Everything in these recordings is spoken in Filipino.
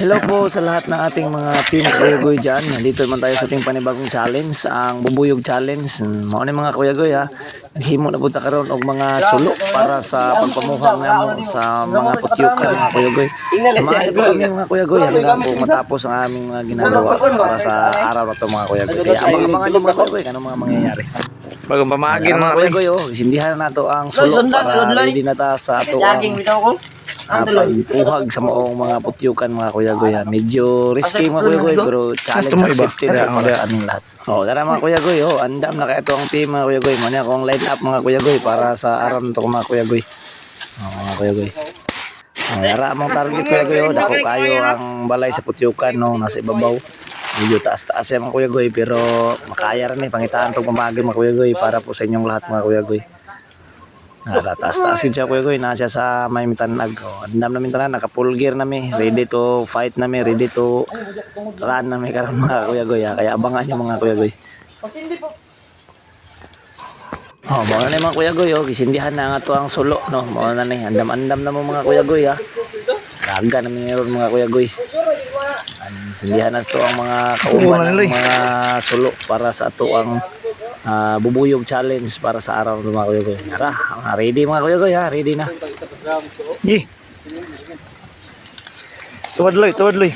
Hello po sa lahat ng ating mga team Kuya Goy dyan. Nandito naman tayo sa ating panibagong challenge, ang Bubuyog Challenge. Mga mga Kuya Goy ha, naghimo na punta karon og mga sulo para sa pagpamuhang namo sa mga putyukan mga Kuya Goy. Samahan po kami mga Kuya Goy hanggang po matapos ang aming mga ginagawa para sa araw na ito mga Kuya Goy. Kaya abang-abangan nyo mga Kuya Goy, anong mga mangyayari. Bagong pamagin Mga Kuya Goy, sindihan na to ang sulo para ready na ta sa ato ang pagpuhag sa maong mga putyukan mga Kuya Goy. Medyo risky mga Kuya Goy pero challenge accepted para sa aming lahat. Tara mga Kuya Goy, andam na kaya ito ang team mga Kuya Goy. Muna akong line up mga Kuya Goy para sa araw nito mga Kuya Goy. Mga Kuya Goy. Yara among target Kuya Goy, dako kayo ang balay sa putyukan nasa ibabaw. Medyo taas-taas yan mga Kuya Goy pero makaya rin pangitaan itong pamagin mga Kuya Goy para po sa inyong lahat mga Kuya Goy. Taas-taas yun siya Kuya Goy, nasa sa may mitanag. Andam namin tanan, naka-full gear namin, ready to fight namin, ready to run namin karon mga Kuya Goy. Kaya abangan nyo mga Kuya Goy. Bawa na mga Kuya Goy, kisindihan na nga to ang sulo, no? Bawa na andam-andam na mo mga Kuya Goy, ha? Raga namin ngayon mga Kuya Goy. Sindihan na to ang mga kauban ng mga sulo para sa ato ang Bubuyog Challenge para sa araw ng mga Kuya Goy. Tara, ready mga Kuya Goy, ha? Ready na. Tuwad loy, tuwad loy.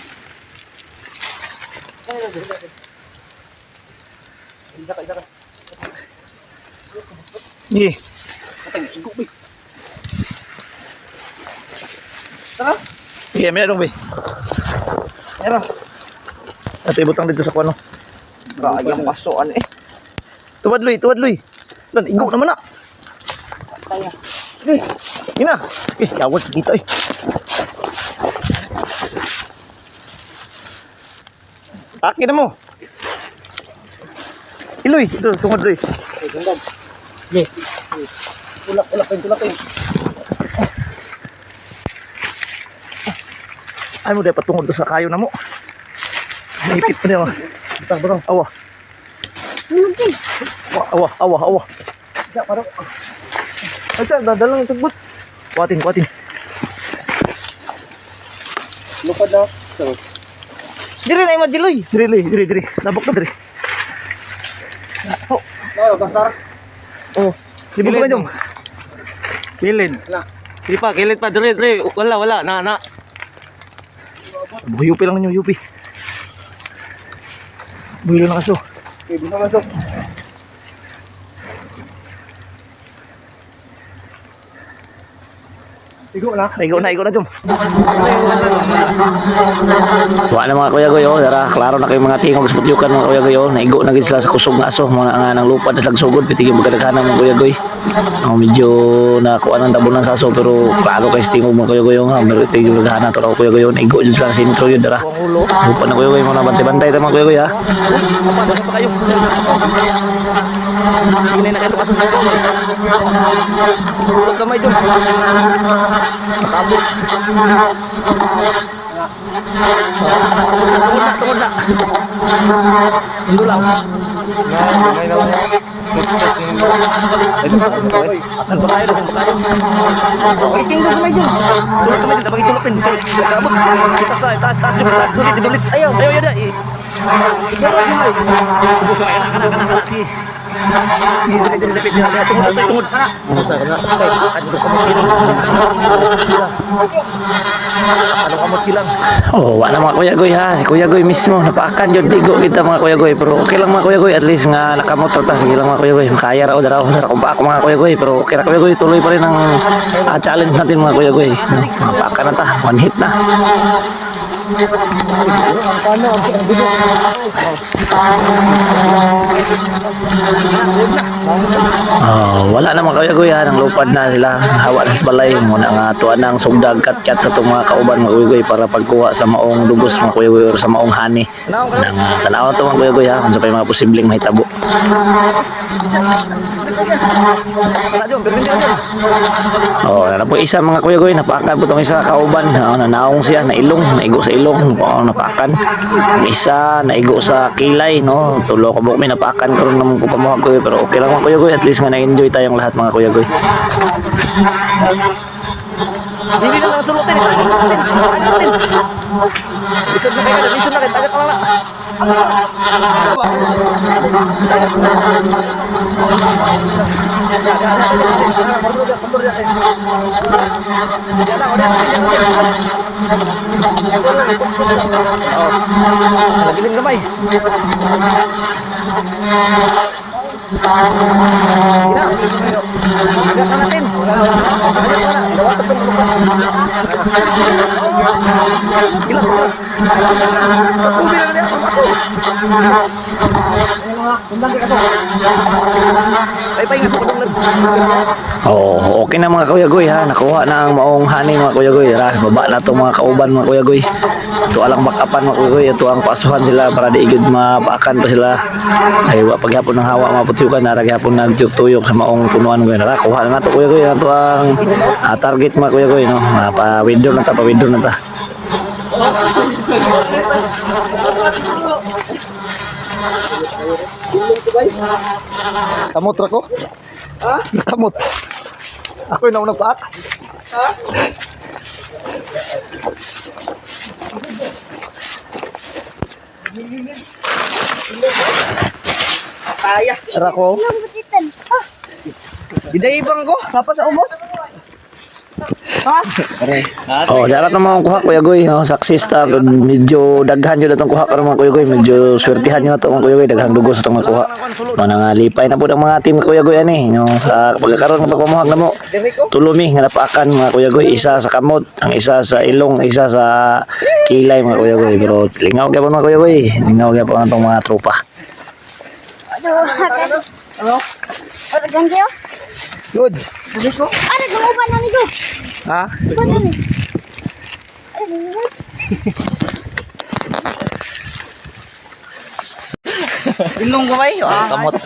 Meron ba? Meron. At ibutang dito sa kuano. Kayang pasuan eh. Tuwad loy, tuwad loy. Lan, igo naman na. Ina. Yawad kita eh. Akin na mo. Iloy, ito, tungod loy. Tulak. Ay mo dapat tungod sa kayo na mo. Ipit pa niya. Barang. Awa. Awa. Ya, parang. Ay, dadalang yung tugbot. Kuatin. Lupad na. Diri na yung madiloy. Diri. Labok na diri. Kasar. Libo ka dyan. Kilid. Kilid pa. Diri. Wala. Na. Yupi lang ninyo, yupi. Buhilo na kaso. Okay, di na masok. Igo na dyan. Tuwa na mga Kuya Goy, tara, klaro na kayo mga tingog sa putyukan mga Kuya Goy. Naigo na gid sila sa kusog na aso, mga nga ng lupad na sagsugod, pitigil magkadaghanan mga Kuya Goy. Medyo nakuha ng tabunan sa aso pero klaro kayo sa tingog mga Kuya Goy. Pitigil magkadaghanan ito Kuya Goy. Naigo dyan sila sa sintro yun, tara. Lupad na Kuya Goy, mga bantay-bantay ito mga Kuya Goy, ha. Hinay na kayo kaso. Huwag kamay dyan. Nakabot. Tungod na. Hindi lang. Akan pa kayo. Tinggo kamay dyan. Tulog kamay dyan. Napagitulog din. Nakabot. Taas. Dulit. Ayaw. Kana. Tungod. Wala mga Kuya Goy ha. Si Kuya Goy mismo napaakan jud digo kita mga Kuya Goy pero okay lang mga Kuya Goy at least nga nakamot ta. Sige lang mga Kuya Goy. Makaya ra daraw kung pa ako mga Kuya Goy pero okay ra Kuya Goy, tuloy pa rin ang challenge natin mga Kuya Goy. Napaakan na ta. One hit na. Wala na mga Kuya Goy ha. Nang lupad na sila. Hawa na sa balay. Muna nga tuwan ng sugdag kat-kat sa itong mga kauban mga Kuya Goy para pagkuha sa maong dugos mga Kuya Goy or sa maong hani. Nang tanaw ito mga Kuya Goy ha kung sa pa yung mga posibleng mahitabo. Na po isa mga Kuya Goy, napaakan po itong isa kauban. Nanaong siya, nailong, naigo sa ilong. Napaakan. Isa, naigo sa kilay, no? Tulo ko bukmi, napaakan ko rin naman ko pa mga Kuya. Pero okay lang mga Kuya Goy, at least nga na-enjoy tayong lahat mga Kuya Goy. Hindi na lang sulutin. Lisod na kayo, lisod na kayo. Tagak ka lang. Nagiling gamay. Agak ka natin. Oh, okay na mga Kuya Goy ha. Nakuha na ang maong honey mga Kuya Goy. Tara, baba na to mga kauban mga Kuya Goy. Ito alang bakapan mga Kuya Goy. Ito ang pasuhan sila para di igid mapaakan pa sila. Ay wa paghapon ng hawa mga putyukan na paghapon nagtuyok sa maong punuan Goy. Tara, kuha na to Kuya Goy. Ito ang target mga Kuya Goy no. Pa-window na ta, pa-window na ta. Kamot ra ko? Ha? Nakamot. Ako yung naunang paak. Ha? Kaya. Ra ko? Gidaibang ko? Sapa sa umot? Ha? Oh, darat na mga kuha Kuya Goy, no? Success ta. Medyo daghan jud atong kuha karon mga Kuya Goy. Medyo swertihan yo ato mga Kuya Goy, daghang dugos atong makuha. Manangalipay na pud ang mga team Kuya Goy ani, no? Sa pagkakaroon ng pagpamuhang namo. Tulumi nga napaakan mga Kuya Goy, isa sa kamot, ang isa sa ilong, isa sa kilay mga Kuya Goy. Pero lingaw gyapon mga Kuya Goy. Lingaw gyapon atong mga tropa. Ano? Ano ganyan? Good. Ano gumuban na nito? Ha? Ilong gamay. Kamot.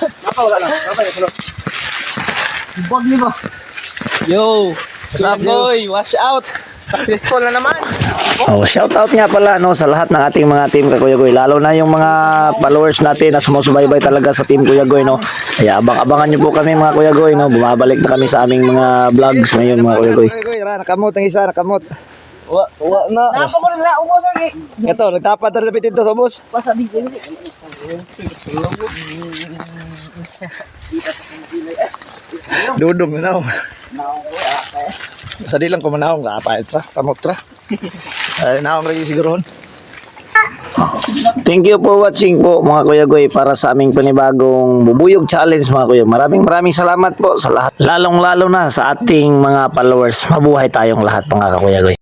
Bug ni ba? Yo. Saboy, watch out. Successful na naman. Oh, shout out nga pala no sa lahat ng ating mga team Kuya Goy, lalo na yung mga followers natin na sumusubaybay talaga sa team Kuya Goy no. Kaya abang-abangan niyo po kami mga Kuya Goy no. Bumabalik na kami sa aming mga vlogs ngayon mga Kuya Goy. Nakamot ang isa, nakamot. Wa na. Napa ko nila ubos lagi. Ito, nagtapad na rin dito sa bus. Basta di dili. Dudong na naong. Sa di lang ko manahong kapait ra, kamot ra. Ay naong lagi siguro. Thank you for watching po mga Kuya Goy para sa aming panibagong bubuyog challenge mga Kuya. Maraming salamat po sa lahat. Lalong-lalo na sa ating mga followers. Mabuhay tayong lahat mga Kuya Goy.